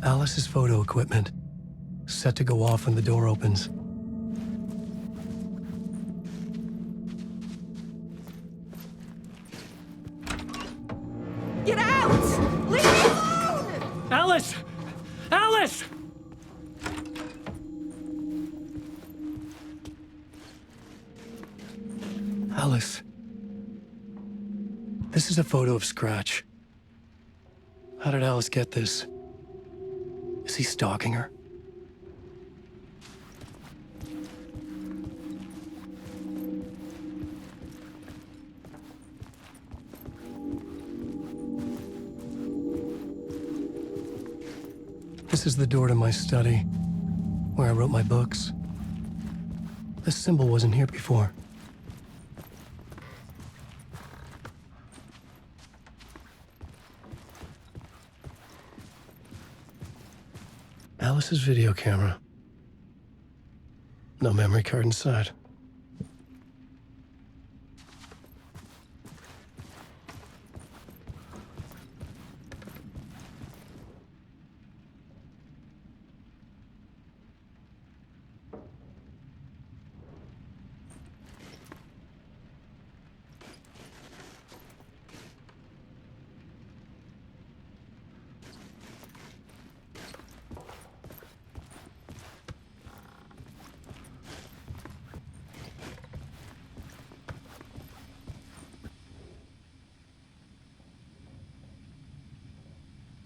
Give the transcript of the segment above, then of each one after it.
Alice's photo equipment, set to go off when the door opens. Get out! Leave me alone! Alice! Alice! Alice. This is a photo of Scratch. How did Alice get this? Is he stalking her? This is the door to my study, where I wrote my books. This symbol wasn't here before. Alice's video camera. No memory card inside.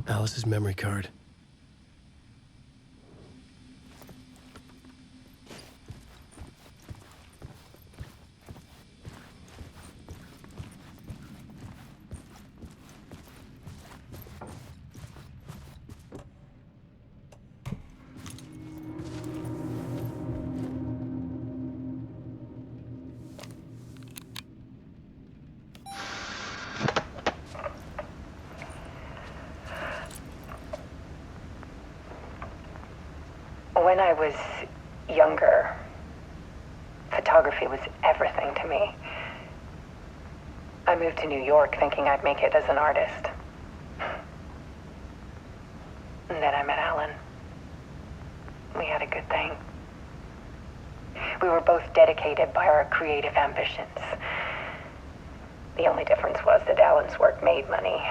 Alice's memory card. When I was younger, photography was everything to me. I moved to New York thinking I'd make it as an artist. And then I met Alan. We had a good thing. We were both dedicated by our creative ambitions. The only difference was that Alan's work made money.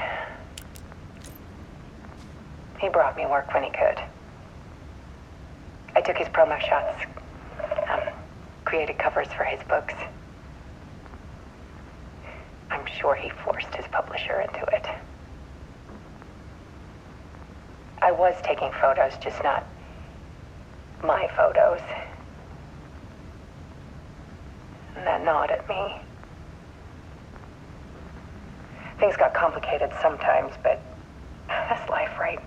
He brought me work when he could. I took his promo shots, created covers for his books. I'm sure he forced his publisher into it. I was taking photos, just not my photos. And that gnawed at me. Things got complicated sometimes, but that's life, right?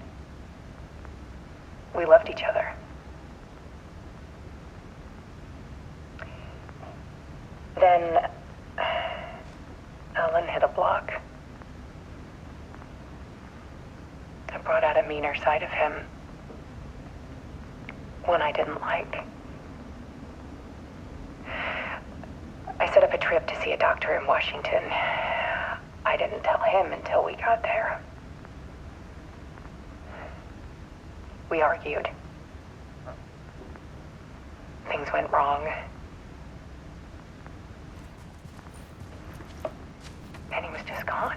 We loved each other. Then Alan hit a block. I brought out a meaner side of him. One I didn't like. I set up a trip to see a doctor in Washington. I didn't tell him until we got there. We argued. Things went wrong. And he was just gone.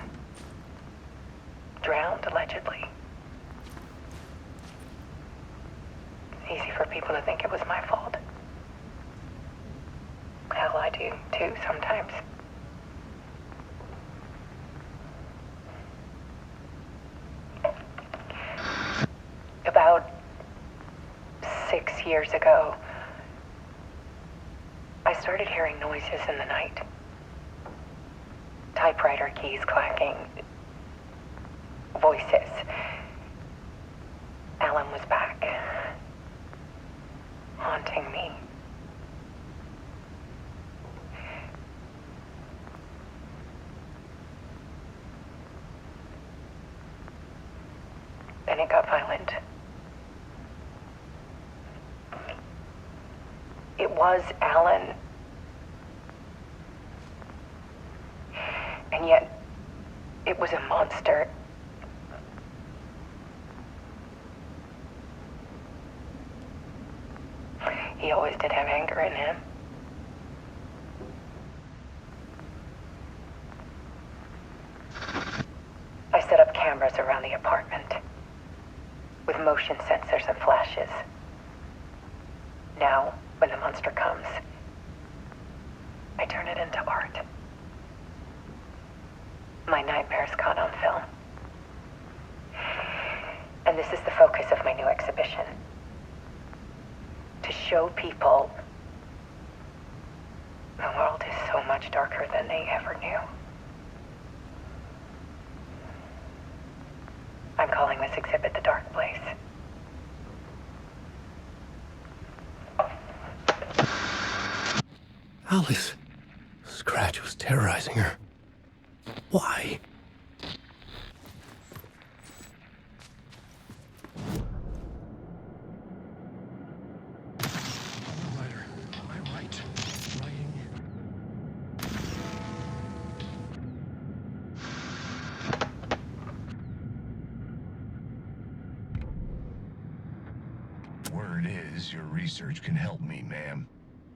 Drowned, allegedly. It's easy for people to think it was my fault. Hell, I do, too, sometimes. About 6 years ago, I started hearing noises in the night. Typewriter keys clacking. Voices. Alan was back. Haunting me. Then it got violent. It was Alan. And yet, it was a monster. He always did have anger in him. I set up cameras around the apartment with motion sensors and flashes. Now, when the monster comes, I turn it into art. My nightmares caught on film. And this is the focus of my new exhibition. To show people the world is so much darker than they ever knew. I'm calling this exhibit The Dark Place. Alice. Scratch was terrorizing her. Why? Writer, am I right? Writing. Word is, your research can help me, ma'am.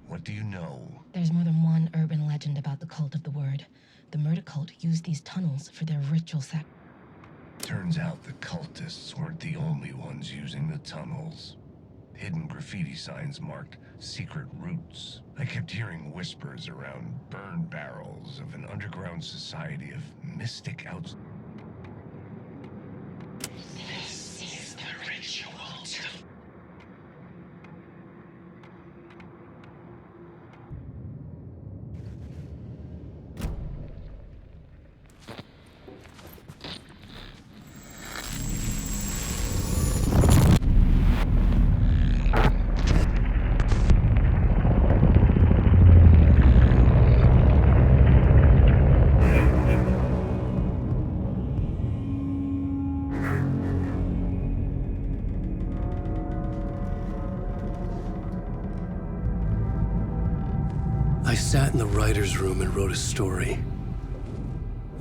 What do you know? There's more than one urban legend about the cult of the word. The murder cult used these tunnels for their ritual Turns out the cultists weren't the only ones using the tunnels. Hidden graffiti signs marked secret routes. I kept hearing whispers around burn barrels of an underground society of mystic outs. This is the ritual. I sat in the writer's room and wrote a story.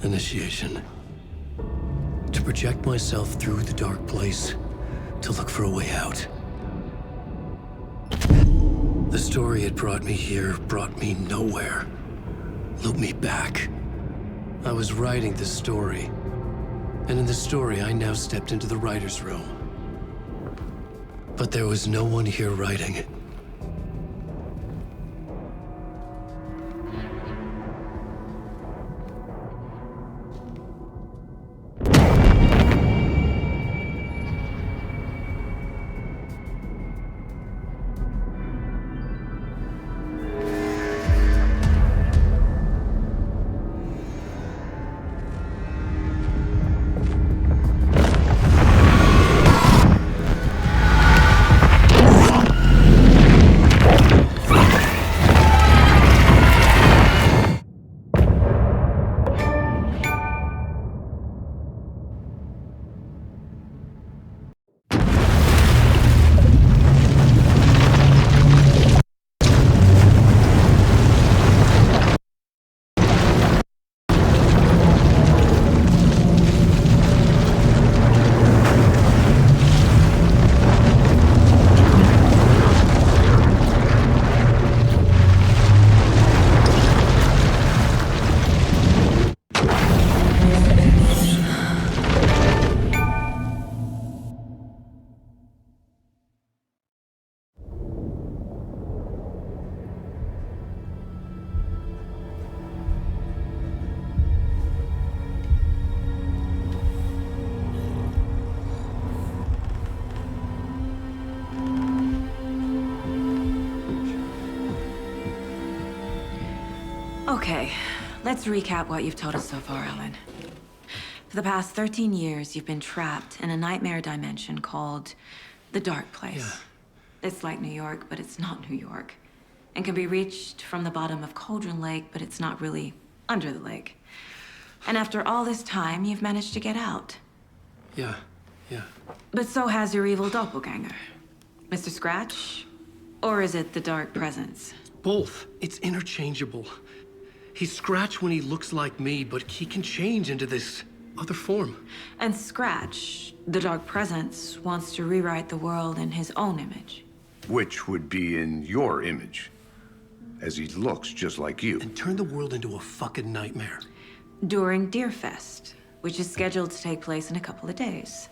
Initiation. To project myself through the dark place, to look for a way out. The story had brought me here, brought me nowhere. Looped me back. I was writing the story. And in the story, I now stepped into the writer's room. But there was no one here writing it. Okay, let's recap what you've told us so far, Ellen. For the past 13 years, you've been trapped in a nightmare dimension called the Dark Place. Yeah. It's like New York, but it's not New York. And can be reached from the bottom of Cauldron Lake, but it's not really under the lake. And after all this time, you've managed to get out. Yeah. But so has your evil doppelganger. Mr. Scratch? Or is it the Dark Presence? Both. It's interchangeable. He's Scratch when he looks like me, but he can change into this other form. And Scratch, the Dark Presence, wants to rewrite the world in his own image. Which would be in your image, as he looks just like you. And turn the world into a fucking nightmare. During Deerfest, which is scheduled to take place in a couple of days.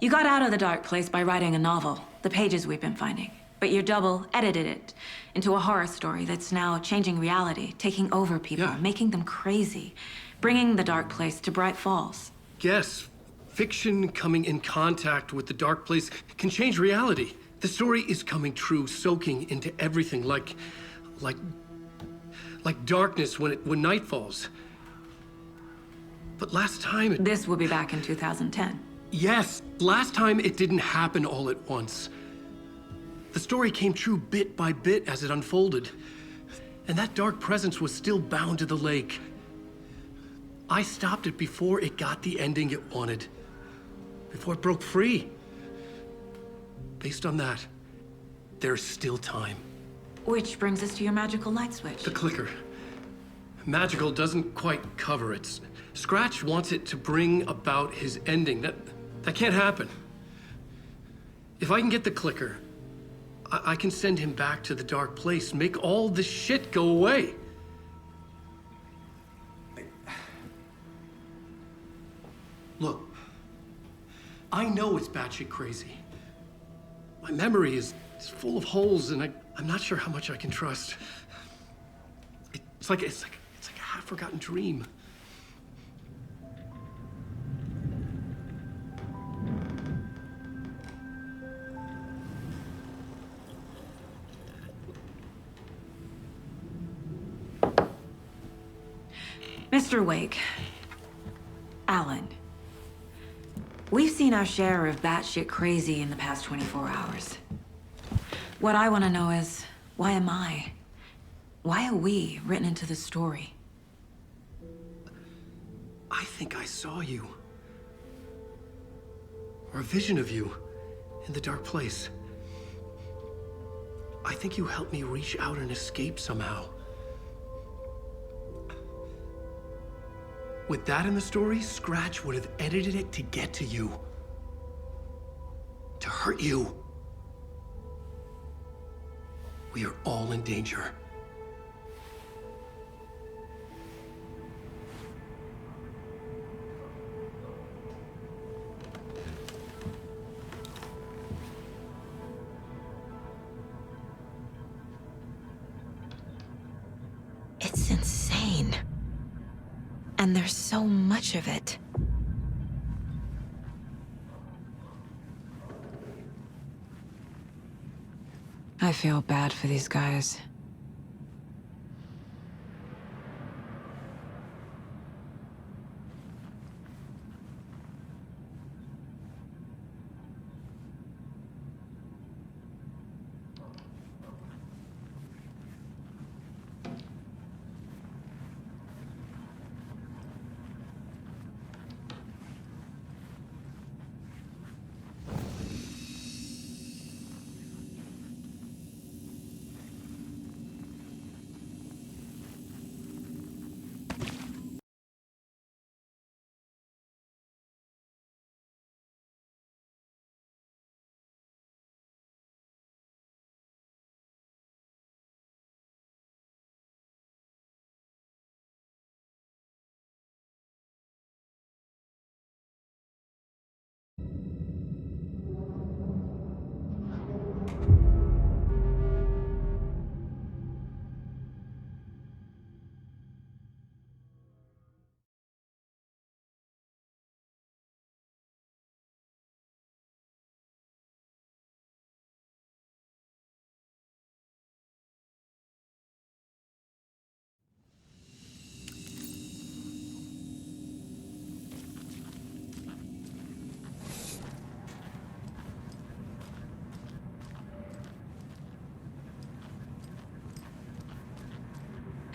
You got out of the dark place by writing a novel, the pages we've been finding. But your double edited it into a horror story that's now changing reality, taking over people, Yeah. making them crazy, bringing the dark place to Bright Falls. Yes, fiction coming in contact with the dark place can change reality. The story is coming true, soaking into everything like darkness when night falls. But last time This will be back in 2010. Yes, last time it didn't happen all at once. The story came true bit by bit as it unfolded. And that dark presence was still bound to the lake. I stopped it before it got the ending it wanted. Before it broke free. Based on that, there's still time. Which brings us to your magical light switch. The clicker. Magical doesn't quite cover it. Scratch wants it to bring about his ending. That can't happen. If I can get the clicker, I can send him back to the dark place, make all this shit go away. Look, I know it's batshit crazy. My memory is full of holes, and I'm not sure how much I can trust. It's like a half-forgotten dream. Mr. Wake, Alan, we've seen our share of batshit crazy in the past 24 hours. What I want to know is, why am I? Why are we written into the story? I think I saw you. Or a vision of you in the dark place. I think you helped me reach out and escape somehow. With that in the story, Scratch would have edited it to get to you. To hurt you. We are all in danger. It's insane. And there's so much of it. I feel bad for these guys.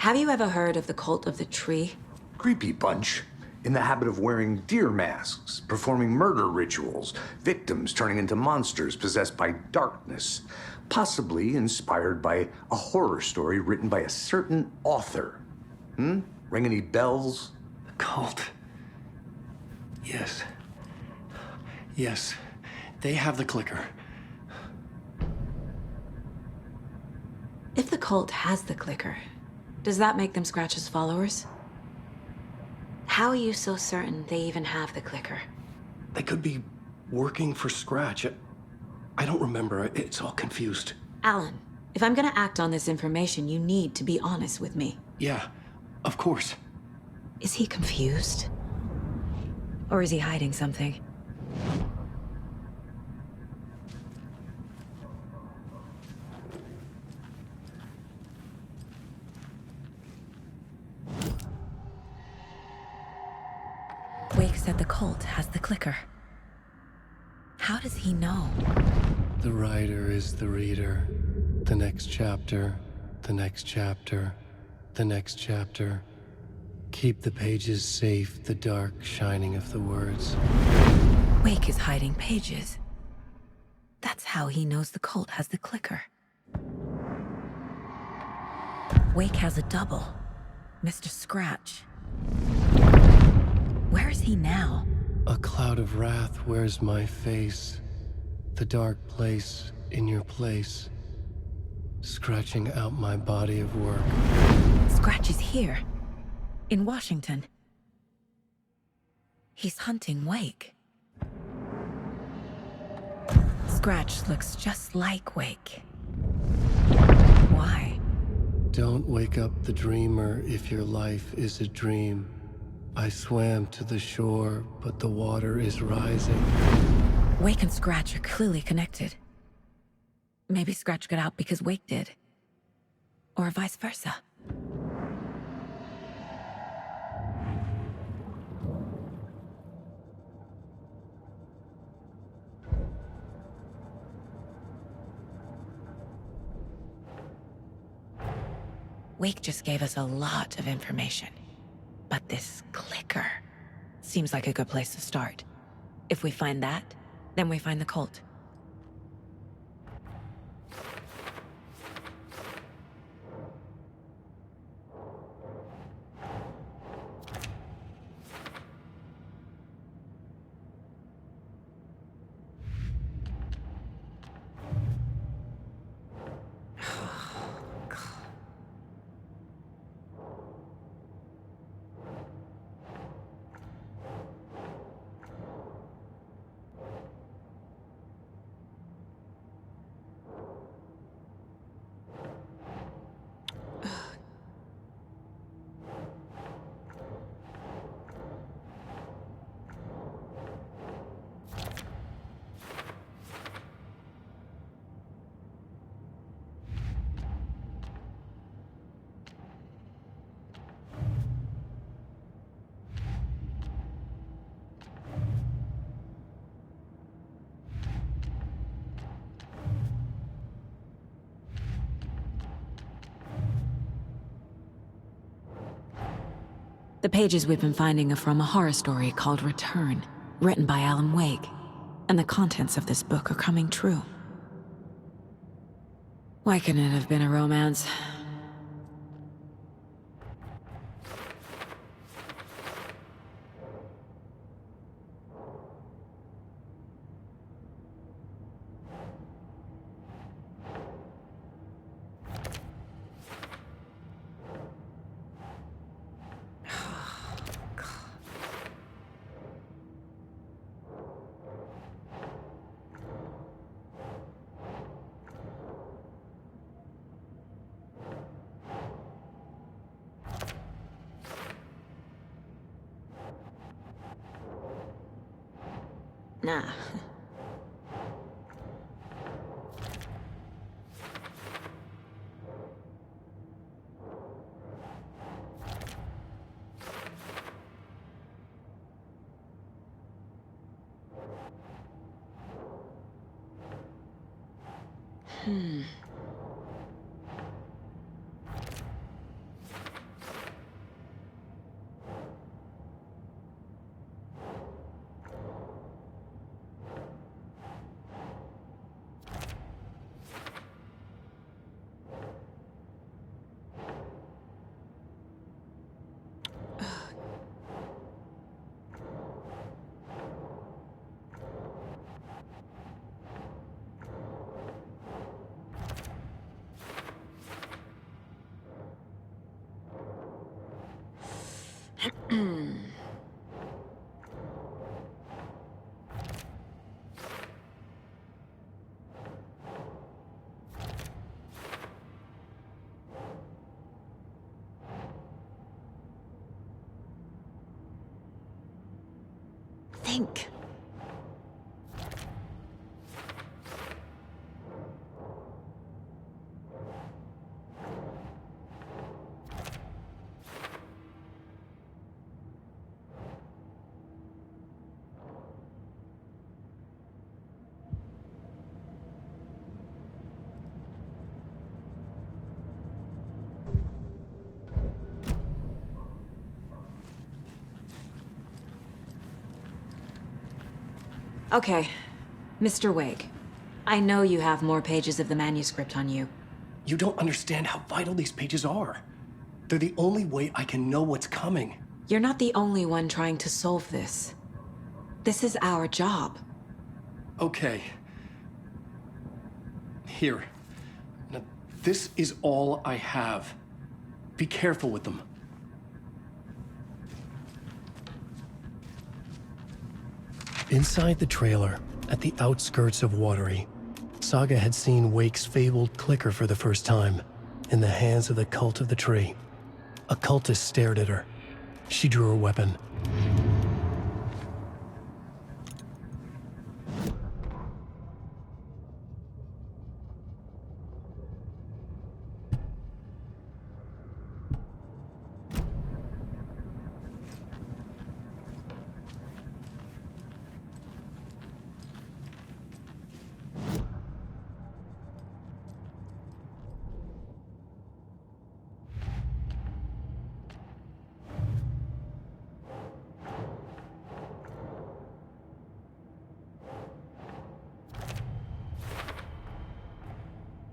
Have you ever heard of the cult of the tree? Creepy bunch. In the habit of wearing deer masks, performing murder rituals, victims turning into monsters possessed by darkness, possibly inspired by a horror story written by a certain author. Ring any bells? The cult. Yes. Yes. They have the clicker. If the cult has the clicker, does that make them Scratch's followers? How are you so certain they even have the clicker? They could be working for Scratch. I don't remember. It's all confused. Alan, if I'm gonna act on this information, you need to be honest with me. Yeah, of course. Is he confused? Or is he hiding something? Wake said the cult has the clicker. How does he know? The writer is the reader. The next chapter, the next chapter, the next chapter. Keep the pages safe, the dark shining of the words. Wake is hiding pages. That's how he knows the cult has the clicker. Wake has a double, Mr. Scratch. Where is he now? A cloud of wrath wears my face. The dark place in your place. Scratching out my body of work. Scratch is here, in Washington. He's hunting Wake. Scratch looks just like Wake. Why? Don't wake up the dreamer if your life is a dream. I swam to the shore, but the water is rising. Wake and Scratch are clearly connected. Maybe Scratch got out because Wake did. Or vice versa. Wake just gave us a lot of information. But this clicker seems like a good place to start. If we find that, then we find the cult. The pages we've been finding are from a horror story called Return, written by Alan Wake, and the contents of this book are coming true. Why couldn't it have been a romance? Nah. Think. Okay, Mr. Wake. I know you have more pages of the manuscript on you. You don't understand how vital these pages are. They're the only way I can know what's coming. You're not the only one trying to solve this. This is our job. Okay. Here. Now, this is all I have. Be careful with them. Inside the trailer, at the outskirts of Watery, Saga had seen Wake's fabled clicker for the first time, in the hands of the Cult of the Tree. A cultist stared at her. She drew her weapon.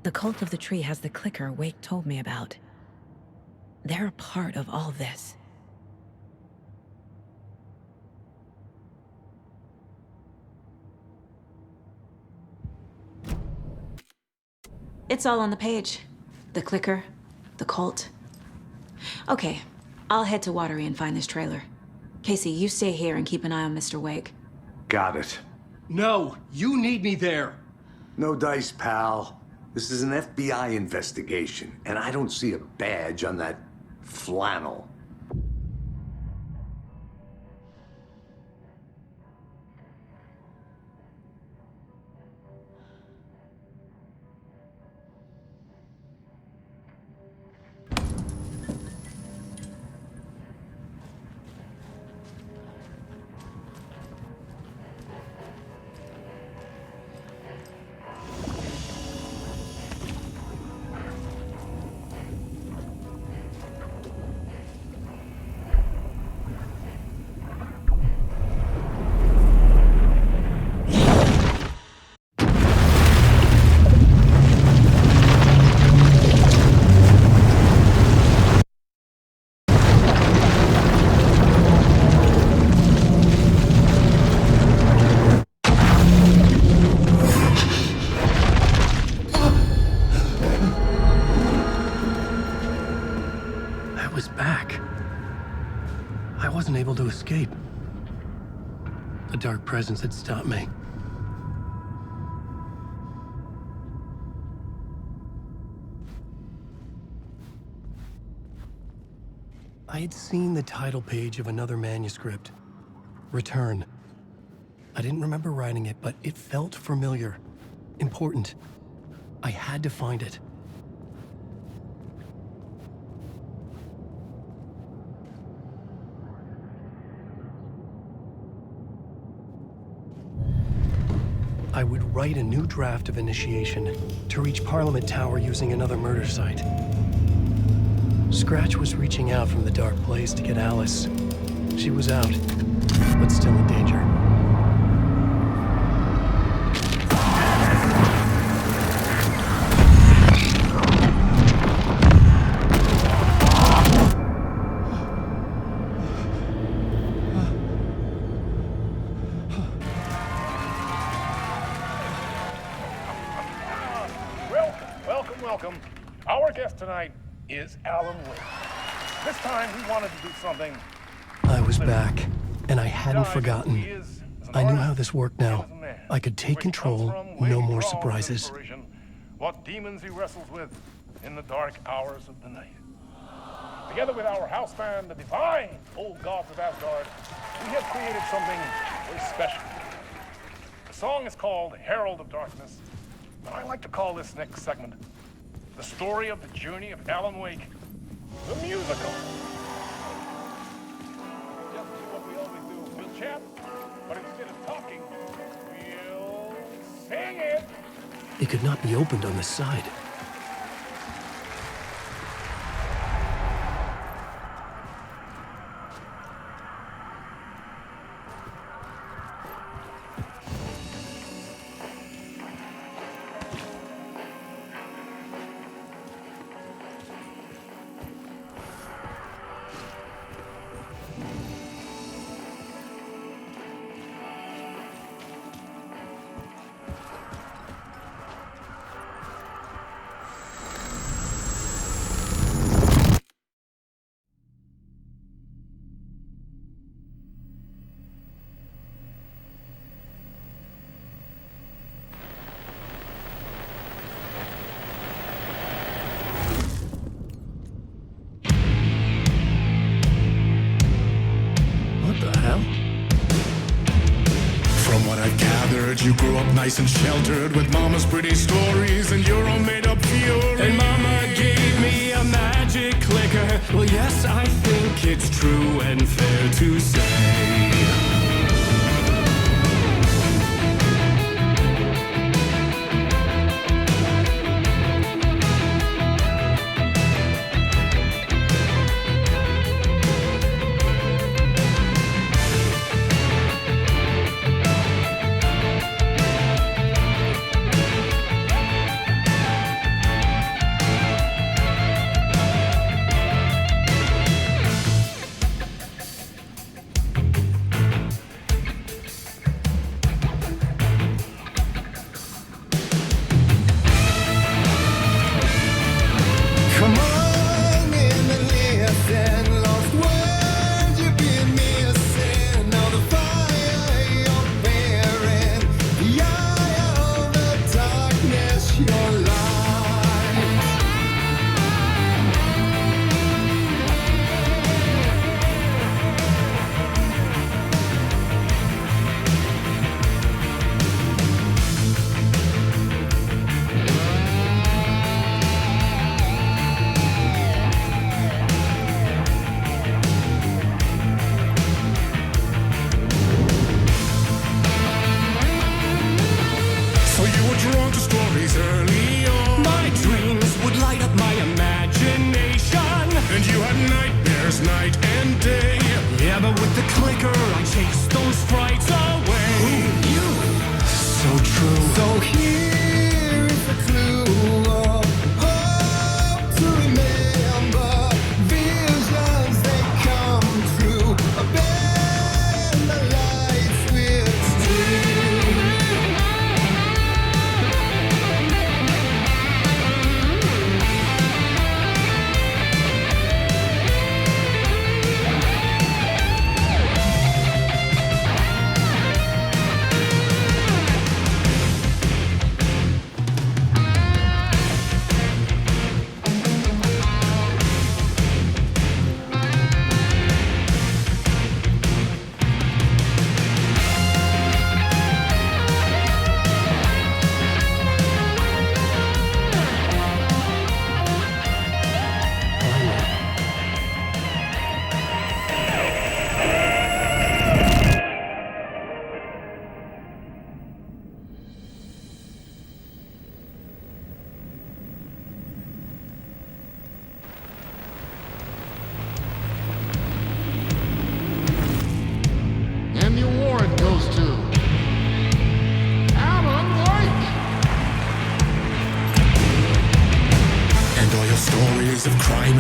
The Cult of the Tree has the clicker Wake told me about. They're a part of all this. It's all on the page. The clicker, the cult. Okay, I'll head to Watery and find this trailer. Casey, you stay here and keep an eye on Mr. Wake. Got it. No, you need me there. No dice, pal. This is an FBI investigation, and I don't see a badge on that flannel. To escape. A dark presence had stopped me. I had seen the title page of another manuscript, Return. I didn't remember writing it, but it felt familiar, important. I had to find it. I would write a new draft of initiation to reach Parliament Tower using another murder site. Scratch was reaching out from the dark place to get Alice. She was out, but still in danger. Welcome. Our guest tonight is Alan Wake. This time, we wanted to do something was back, and I hadn't forgotten. I knew how this worked now. I could take control, no more surprises. What demons he wrestles with in the dark hours of the night. Together with our house band, the divine old gods of Asgard, we have created something very special. The song is called Herald of Darkness, and I like to call this next segment the story of the journey of Alan Wake, the musical. Just do what we always do. We'll chat, but instead of talking, we'll sing it. It could not be opened on the side. You grew up nice and sheltered with mama's pretty stories and your own made-up fury. And mama gave me a magic clicker. Well, yes, I think it's true and fair to say.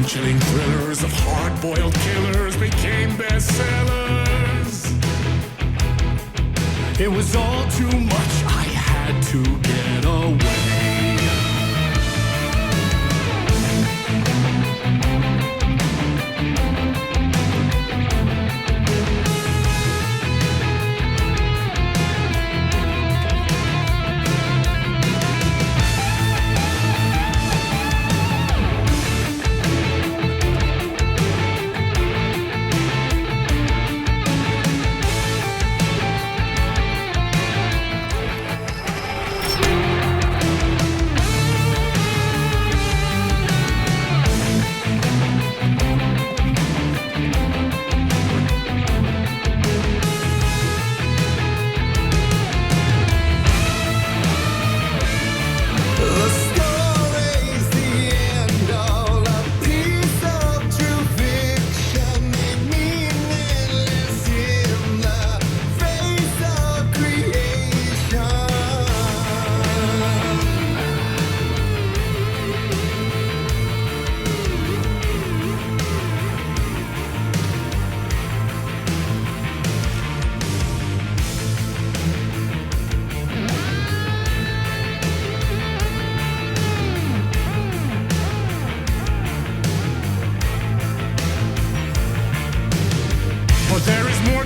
Chilling thrillers of hard-boiled killers became bestsellers. It was all too much, I had to get away.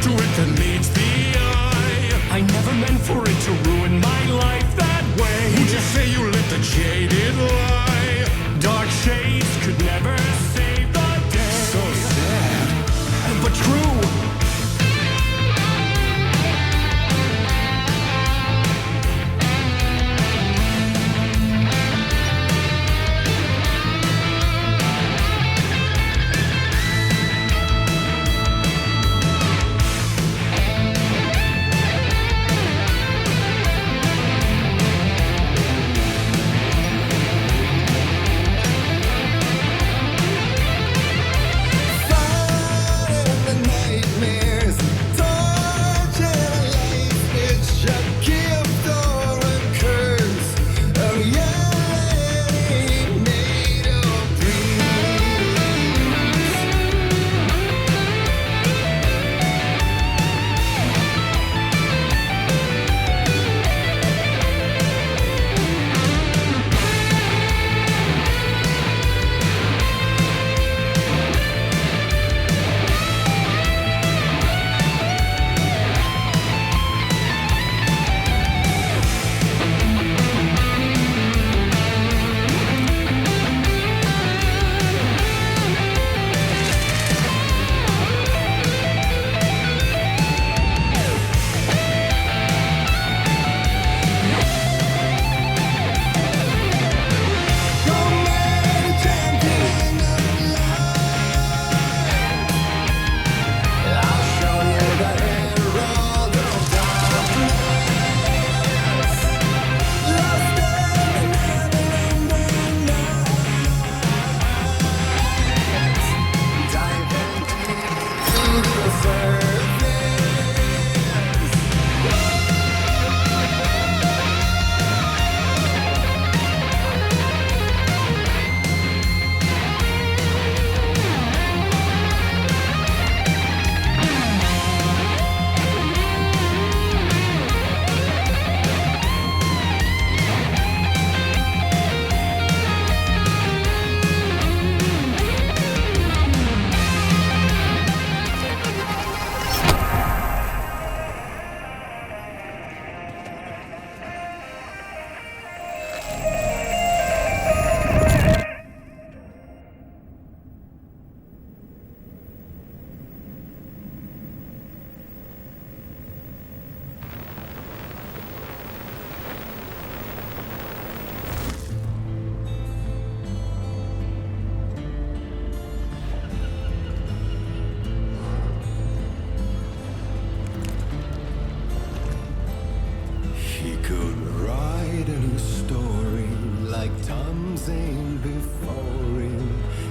to it that meets the eye. I never meant for it to ruin my life that way. Would you say you lit the jaded lie? Dark shades could never save the day. So sad, but true. He could write a new story like Tom Zane before him,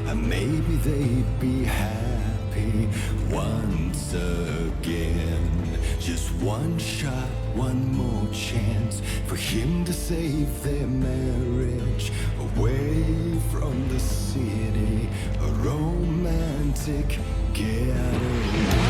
and maybe they'd be happy once again. Just one shot, one more chance for him to save their marriage away from the city, a romantic getaway.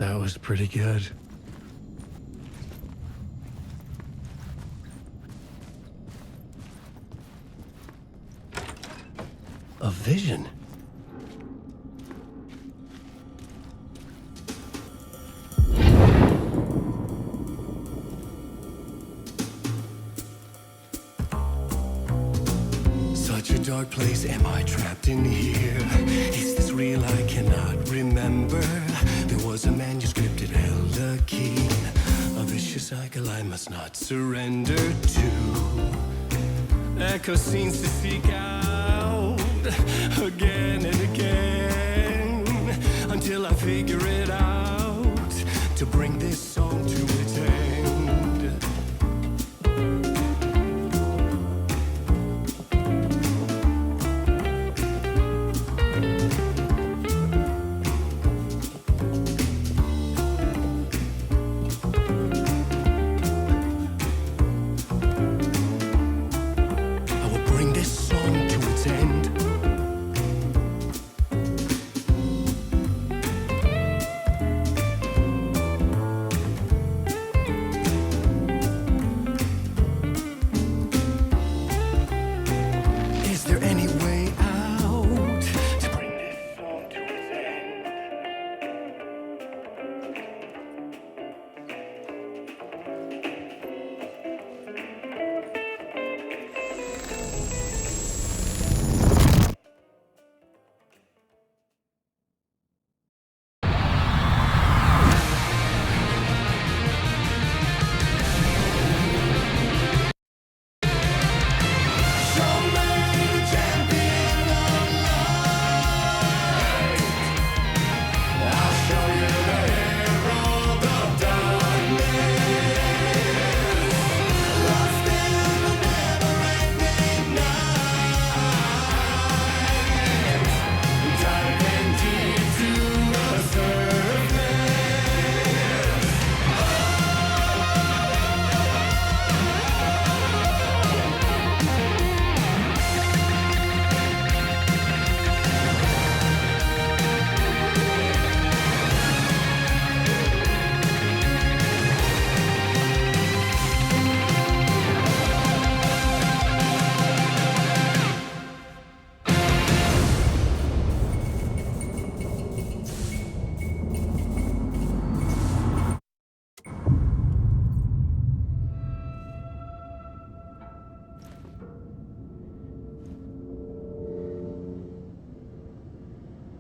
That was pretty good. A vision? Such a dark place, am I trapped in here? Is this real? I cannot remember. There was a manuscript, it held a key. A vicious cycle I must not surrender to. Echo scenes to seek out again and again until I figure it out to bring this song to its end.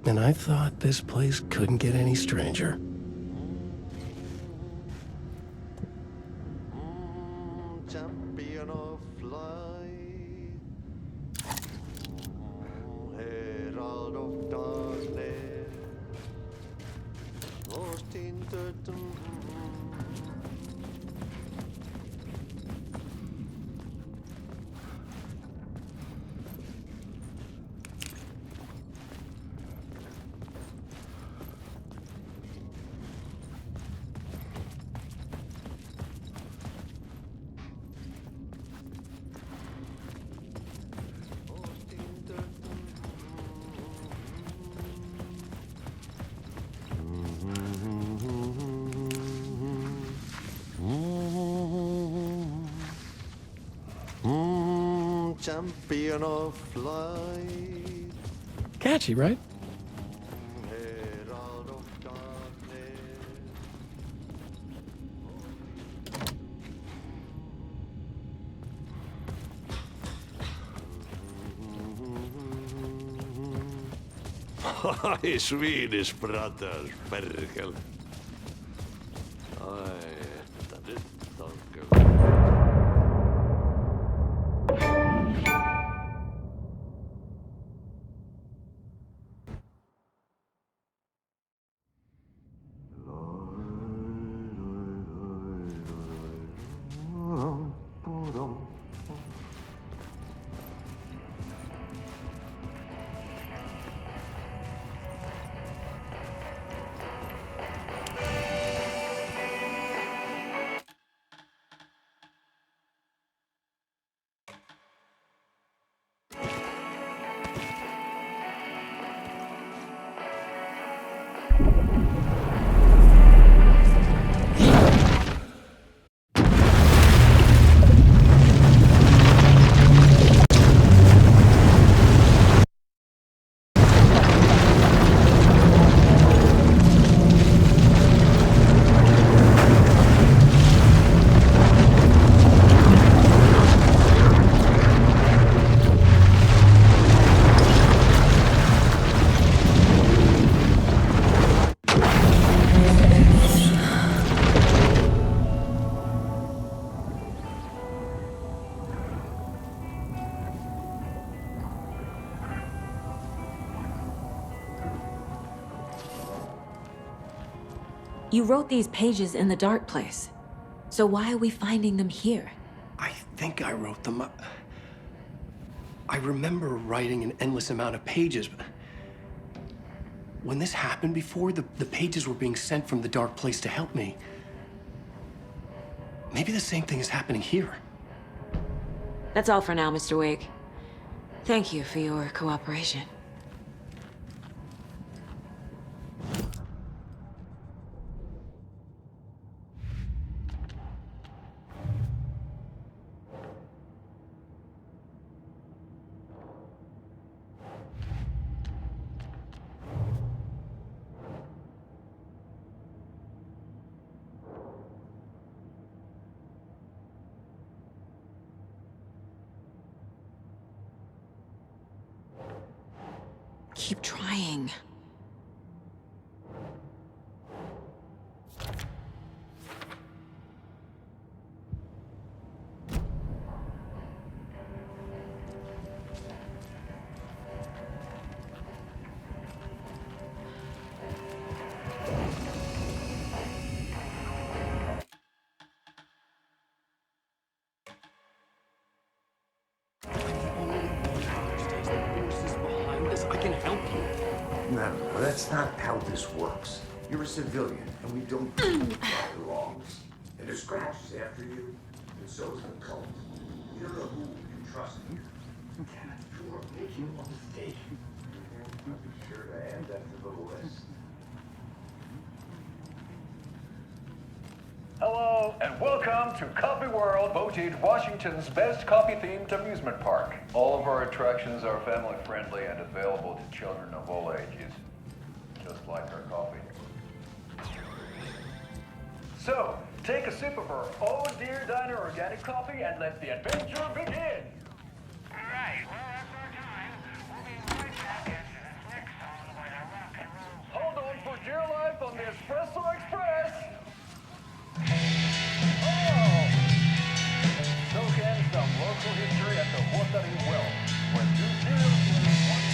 And I thought this place couldn't get any stranger. Champion of light, herald of darkness, lost in the champion of light. Catchy, right? Herald of darkness. Hi, Swedish brothers, perkele. Ai, että nyt on kyllä. You wrote these pages in the dark place. So why are we finding them here? I think I wrote them. I remember writing an endless amount of pages, but when this happened before, the pages were being sent from the dark place to help me. Maybe the same thing is happening here. That's all for now, Mr. Wake. Thank you for your cooperation. Keep trying. No, that's not how this works. You're a civilian, and we don't do laws. And the scratch is after you, and so is the cult. You don't know who you can trust here. You're making a mistake. Be sure to add that to the list. Hello, and welcome to Coffee World, voted Washington's best coffee-themed amusement park. All of our attractions are family-friendly and available to children of all ages, just like our coffee. So, take a sip of our Oh Dear Diner organic coffee and let the adventure begin! Alright, well, that's our time. We'll be right back after this next song by the rock and roll. Hold on for dear life on the Espresso Express! Soak in some local history at the Watering Well, where 2 serial killers once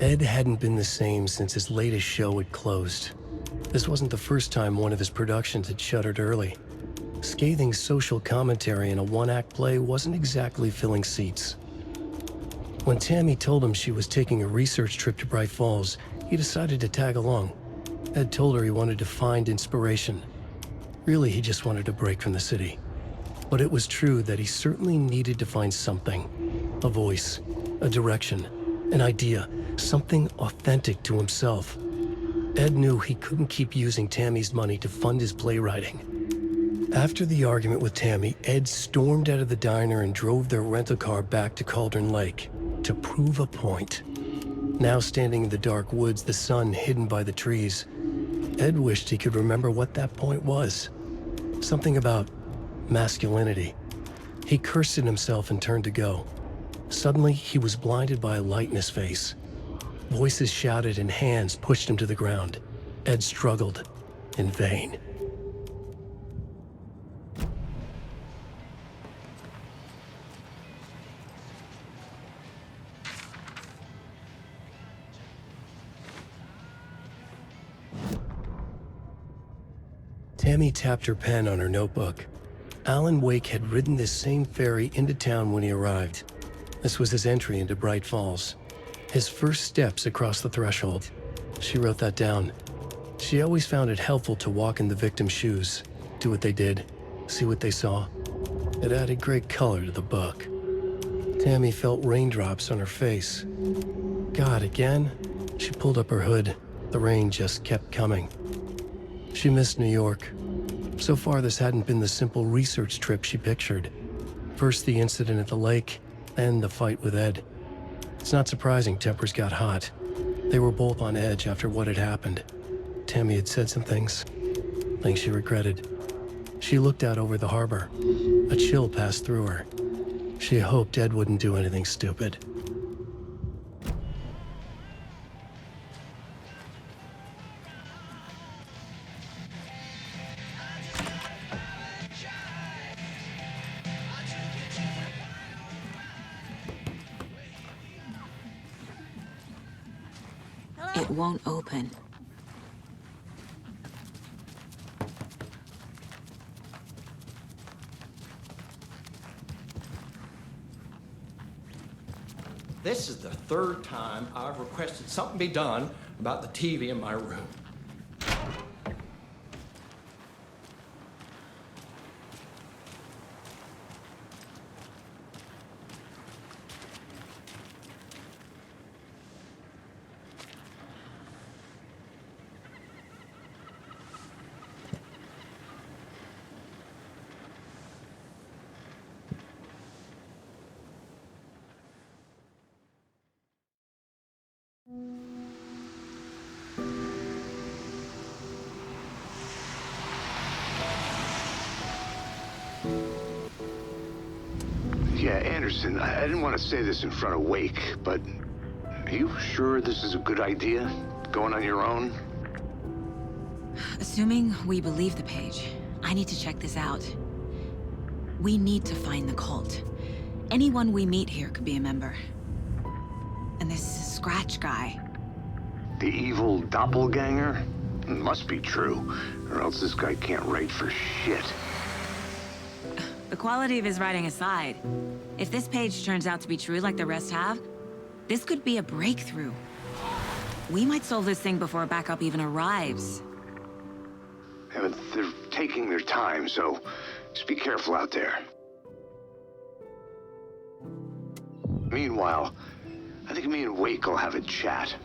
Ed hadn't been the same since his latest show had closed. This wasn't the first time one of his productions had shuttered early. Scathing social commentary in a one-act play wasn't exactly filling seats. When Tammy told him she was taking a research trip to Bright Falls, he decided to tag along. Ed told her he wanted to find inspiration. Really, he just wanted a break from the city. But it was true that he certainly needed to find something. A voice, a direction, an idea, something authentic to himself. Ed knew he couldn't keep using Tammy's money to fund his playwriting. After the argument with Tammy, Ed stormed out of the diner and drove their rental car back to Cauldron Lake to prove a point. Now standing in the dark woods, the sun hidden by the trees, Ed wished he could remember what that point was. Something about masculinity. He cursed at himself and turned to go. Suddenly, he was blinded by a light in his face. Voices shouted and hands pushed him to the ground. Ed struggled, in vain. Tammy tapped her pen on her notebook. Alan Wake had ridden this same ferry into town when he arrived. This was his entry into Bright Falls. His first steps across the threshold. She wrote that down. She always found it helpful to walk in the victim's shoes, do what they did, see what they saw. It added great color to the book. Tammy felt raindrops on her face. God, again? She pulled up her hood. The rain just kept coming. She missed New York. So far, this hadn't been the simple research trip she pictured. First the incident at the lake, then the fight with Ed. It's not surprising tempers got hot. They were both on edge after what had happened. Tammy had said some things she regretted. She looked out over the harbor. A chill passed through her. She hoped Ed wouldn't do anything stupid. It won't open. This is the third time I've requested something be done about the TV in my room. Yeah, Anderson, I didn't want to say this in front of Wake, but are you sure this is a good idea? Going on your own? Assuming we believe the page, I need to check this out. We need to find the cult. Anyone we meet here could be a member. And this Scratch guy. The evil doppelganger? Must be true, or else this guy can't write for shit. The quality of his writing aside, if this page turns out to be true like the rest have, this could be a breakthrough. We might solve this thing before backup even arrives. Yeah, but they're taking their time, so just be careful out there. Meanwhile, I think me and Wake will have a chat.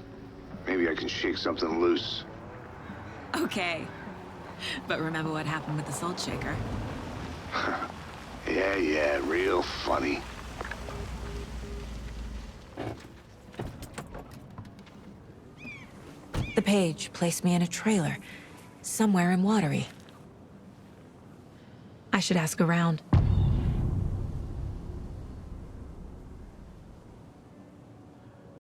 Maybe I can shake something loose. Okay. But remember what happened with the salt shaker? Yeah, real funny. The page placed me in a trailer, somewhere in Watery. I should ask around.